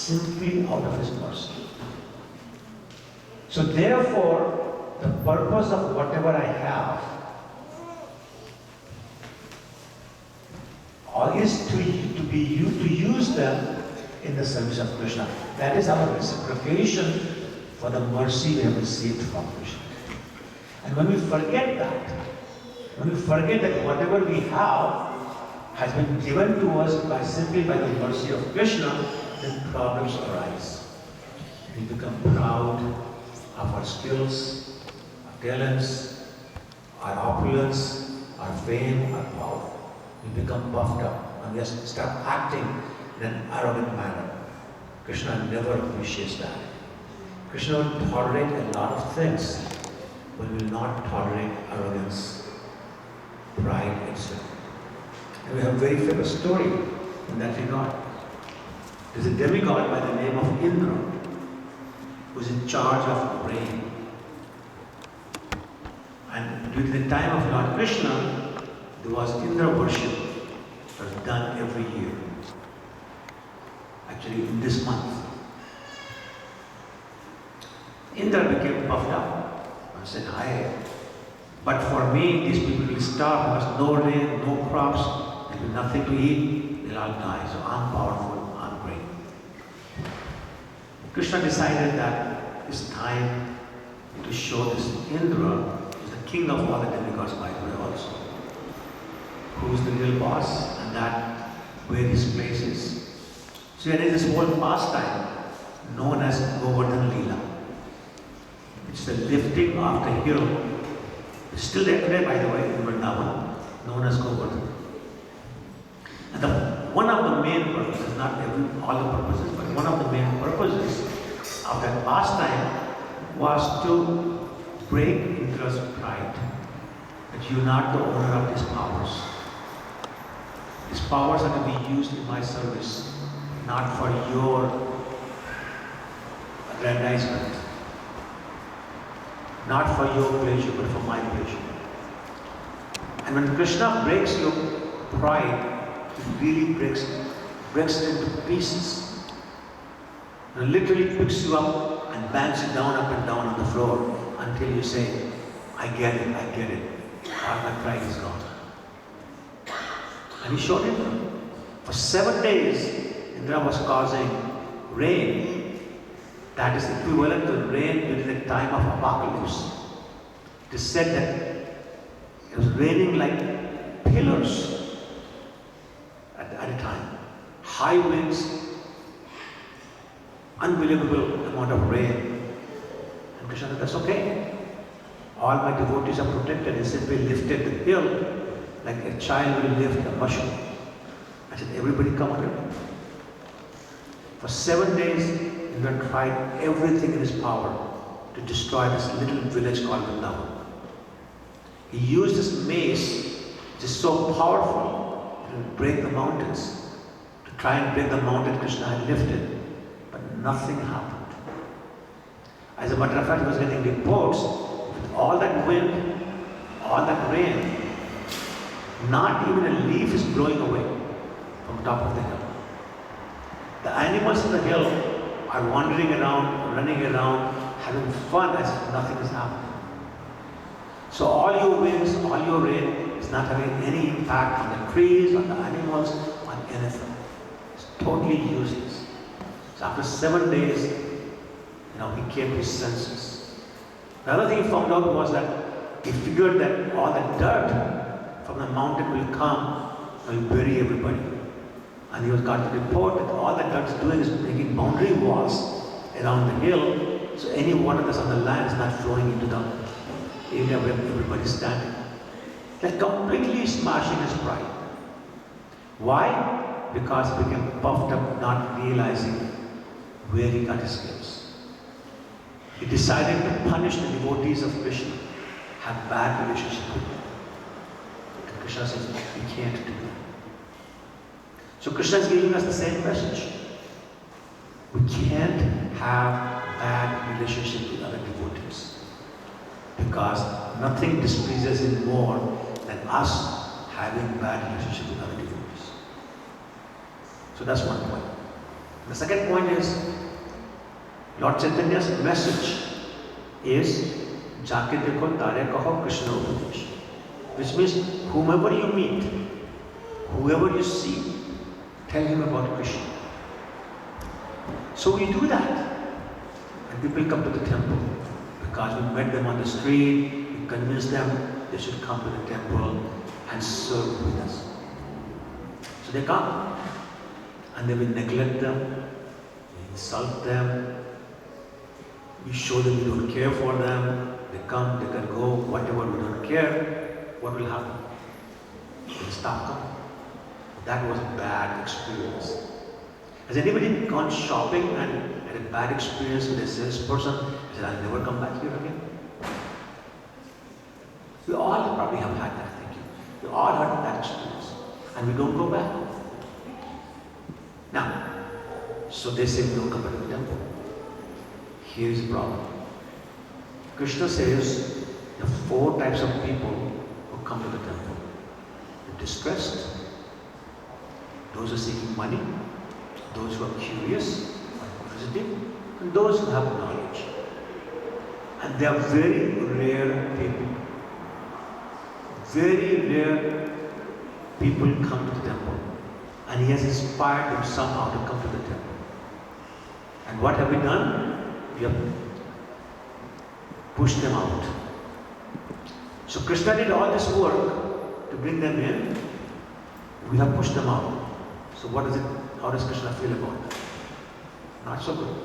simply out of His mercy. So therefore, the purpose of whatever I have is to use them in the service of Krishna. That is our reciprocation for the mercy we have received from Krishna. And when we forget that, whatever we have has been given to us simply by the mercy of Krishna, then problems arise. We become proud of our skills, our talents, our opulence, our fame, our power. We become puffed up and we start acting in an arrogant manner. Krishna never appreciates that. Krishna will tolerate a lot of things, but will not tolerate arrogance, pride, etc. And we have a very famous story in that regard. There's a demigod by the name of Indra, who is in charge of rain. And during the time of Lord Krishna, there was Indra worship that was done every year. Actually, in this month. Indra became puffed up and said, "Hi, but for me, these people will starve because no rain, no crops, there will be nothing to eat, they'll all die. So I'm powerful, I'm great." Krishna decided that it's time to show this Indra, who is the king of all the demigods, by the way, also, who is the real boss, and that where his place is. So there is this whole pastime known as Govardhan Leela. It's the lifting of the hill. It's still there today, by the way, in Vrindavan, known as Govardhan. And one of the main purposes, not all the purposes, but one of the main purposes of that pastime was to break Indra's pride, that you're not the owner of these powers. These powers are to be used in my service, not for your aggrandizement, not for your pleasure, but for my pleasure. And when Krishna breaks your pride, it really breaks it into pieces. And literally picks you up and bangs you down, up and down on the floor until you say, I get it. All my pride is gone. And he showed it. For 7 days, Indra was causing rain. That is equivalent to rain during the time of apocalypse. It is said that it was raining like pillars at a time. High winds, unbelievable amount of rain. And Krishna said, that's okay. All my devotees are protected. He simply lifted the hill like a child will lift a mushroom. I said, everybody come under me. For 7 days, Indra tried everything in his power to destroy this little village called Vrindavan. He used his mace, which is so powerful, to break the mountains, to try and break the mountain Krishna had lifted, but nothing happened. As a matter of fact, he was getting reports with all that wind, all that rain, not even a leaf is blowing away from top of the hill. The animals in the hill are wandering around, running around, having fun as if nothing is happening. So all your winds, all your rain is not having any impact on the trees, on the animals, on anything. It's totally useless. So after 7 days, he came to his senses. The other thing he found out was that he figured that all the dirt from the mountain will come and will bury everybody. And he got the report that all that dirt is doing is making boundary walls around the hill, so any water that's on the land is not flowing into the area where everybody is standing. They're completely smashing his pride. Why? Because he became puffed up, not realizing where he got his skills. He decided to punish the devotees of Krishna, have bad relationship with them. And Krishna says, we can't do that. So Krishna is giving us the same message. We can't have bad relationship with other devotees, because nothing displeases him more than us having bad relationship with other devotees. So that's one point. The second point is, Lord Chaitanya's message is, Jaake dekho tare kaho Krishna upadesh. Which means, whomever you meet, whoever you see, tell him about Krishna. So we do that. And people come to the temple because we met them on the street, we convinced them they should come to the temple and serve with us. So they come. And then we neglect them, we insult them, we show them we don't care for them, they come, they can go, whatever, we don't care, what will happen? They'll stop coming. That was a bad experience. Has anybody gone shopping and had a bad experience with a salesperson and said, I'll never come back here again? We all probably have had that thinking. We all had that experience. And we don't go back. Now, so they say we don't come back to the temple. Here is the problem. Krishna says there are 4 types of people who come to the temple. The distressed, those who are seeking money, those who are curious or inquisitive, and those who have knowledge. And they are very rare people. Very rare people come to the temple. And he has inspired them somehow to come to the temple. And what have we done? We have pushed them out. So Krishna did all this work to bring them in. We have pushed them out. So how does Krishna feel about that? Not so good.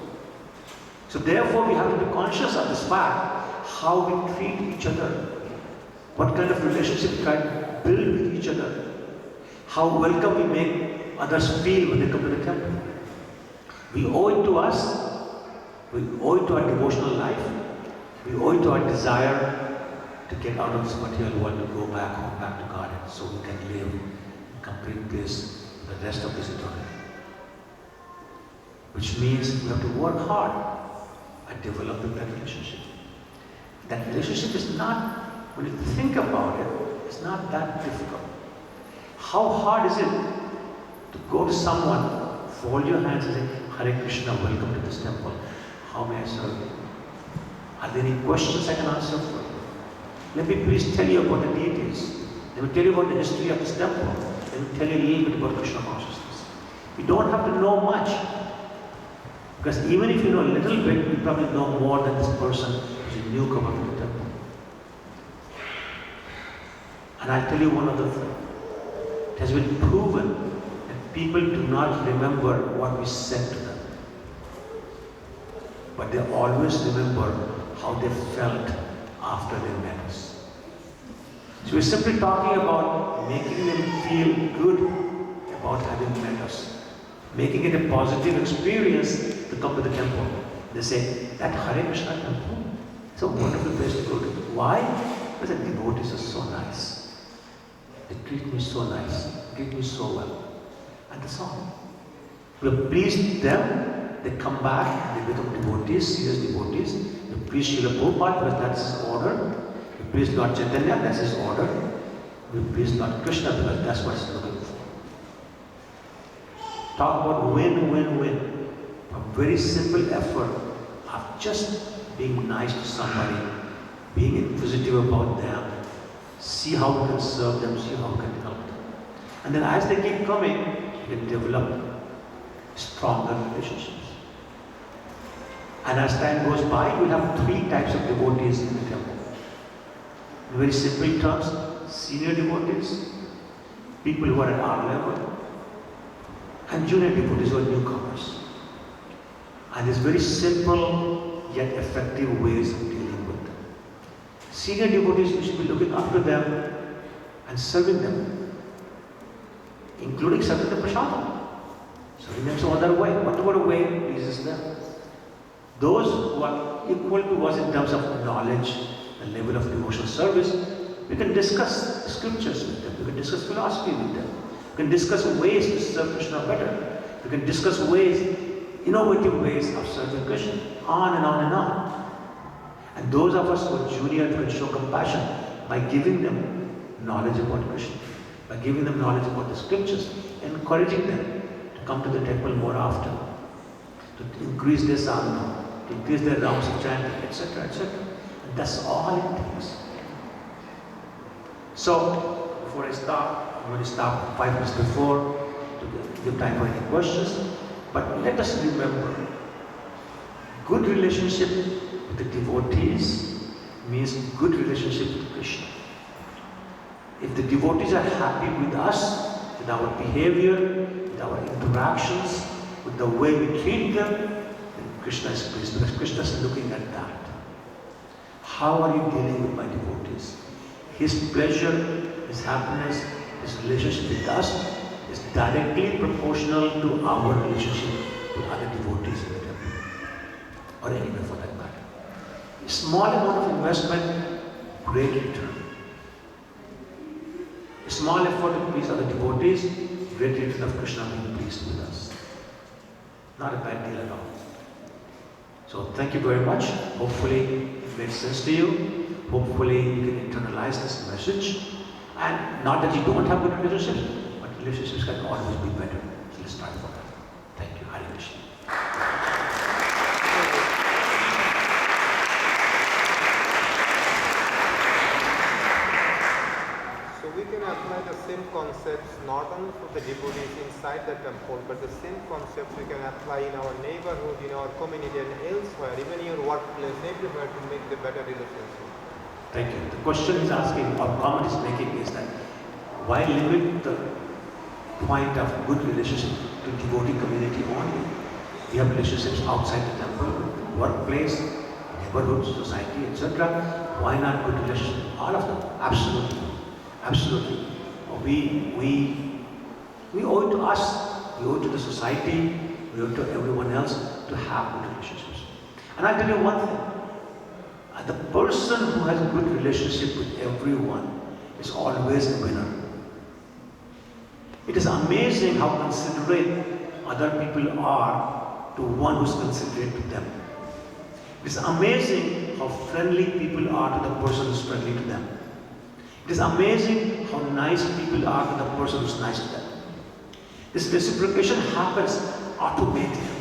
So therefore we have to be conscious of this fact, how we treat each other, what kind of relationship we try to build with each other, how welcome we make others feel when they come to the temple. We owe it to us, we owe it to our devotional life, we owe it to our desire to get out of this material world, to go back home, back to God, so we can live in complete peace the rest of this eternity. Which means we have to work hard at developing that relationship. That relationship is not, when you think about it, it's not that difficult. How hard is it to go to someone, fold your hands and say, Hare Krishna, welcome to this temple. How may I serve you? Are there any questions I can answer for you? Let me please tell you about the deities. Let me tell you about the history of this temple. Let me tell you a little bit about Krishna consciousness. You don't have to know much. Because even if you know a little bit, you probably know more than this person who's a newcomer to the temple. And I'll tell you one other thing. It has been proven that people do not remember what we said to them. But they always remember how they felt after they met us. So we're simply talking about making them feel good about having met us. Making it a positive experience to come to the temple. They say, that Hare Krishna temple, it's a wonderful place to go to. Why? Because the devotees are so nice. They treat me so nice, they treat me so well. And that's all. We have pleased them, they come back, they become devotees, serious devotees. We please Srila Prabhupada because that's his order. We please Lord Chaitanya, that's his order. We please Lord Krishna because that's what he's looking for. Talk about win, win, win. A very simple effort of just being nice to somebody, being inquisitive about them, see how we can serve them, see how we can help them. And then as they keep coming, you can develop stronger relationships. And as time goes by, we'll have 3 types of devotees in the temple. In very simple terms, senior devotees, people who are at our level, and junior devotees who are newcomers. And there's very simple yet effective ways of dealing with them. Senior devotees, we should be looking after them and serving them, including serving the prasadam. Serving them some other way, whatever way pleases them. Those who are equal to us in terms of knowledge, the level of devotional service, we can discuss scriptures with them, we can discuss philosophy with them. We can discuss ways to serve Krishna better. We can discuss ways, innovative ways of serving Krishna, on and on and on. And those of us who are junior can show compassion by giving them knowledge about Krishna, by giving them knowledge about the scriptures, encouraging them to come to the temple more often, to increase their sadhana, to increase their rounds of chanting, etc., etc. And that's all it takes. So, before I start, I'm going to stop 5 minutes before to give time for any questions. But let us remember, good relationship with the devotees means good relationship with Krishna. If the devotees are happy with us, with our behavior, with our interactions, with the way we treat them, then Krishna is pleased, because Krishna is looking at that. How are you dealing with my devotees? His pleasure, his happiness, his relationship with us is directly proportional to our relationship with other devotees in the temple, or anywhere for that matter. A small amount of investment, great return. A small effort to please other devotees, great return of Krishna being pleased with us. Not a bad deal at all. So thank you very much. Hopefully it made sense to you. Hopefully you can internalize this message. And not that you don't have good relationships, but relationships can always be better. So let's try for that. Thank you. Hare Krishna. So we can apply the same concepts not only for the devotees inside the temple, but the same concepts we can apply in our neighborhood, in our community and elsewhere, even in your workplace, everywhere, to make the better relationship. Thank you. The question is asking, or comment is making, is that why limit the point of good relationship to devotee community only? We have relationships outside the temple, workplace, neighborhood, society, etc. Why not good relationship with all of them? Absolutely. Absolutely. We owe it to us, we owe it to the society, we owe it to everyone else to have good relationships. And I'll tell you one thing. The person who has a good relationship with everyone is always a winner. It is amazing how considerate other people are to one who's considerate to them. It is amazing how friendly people are to the person who's friendly to them. It is amazing how nice people are to the person who's nice to them. This reciprocation happens automatically.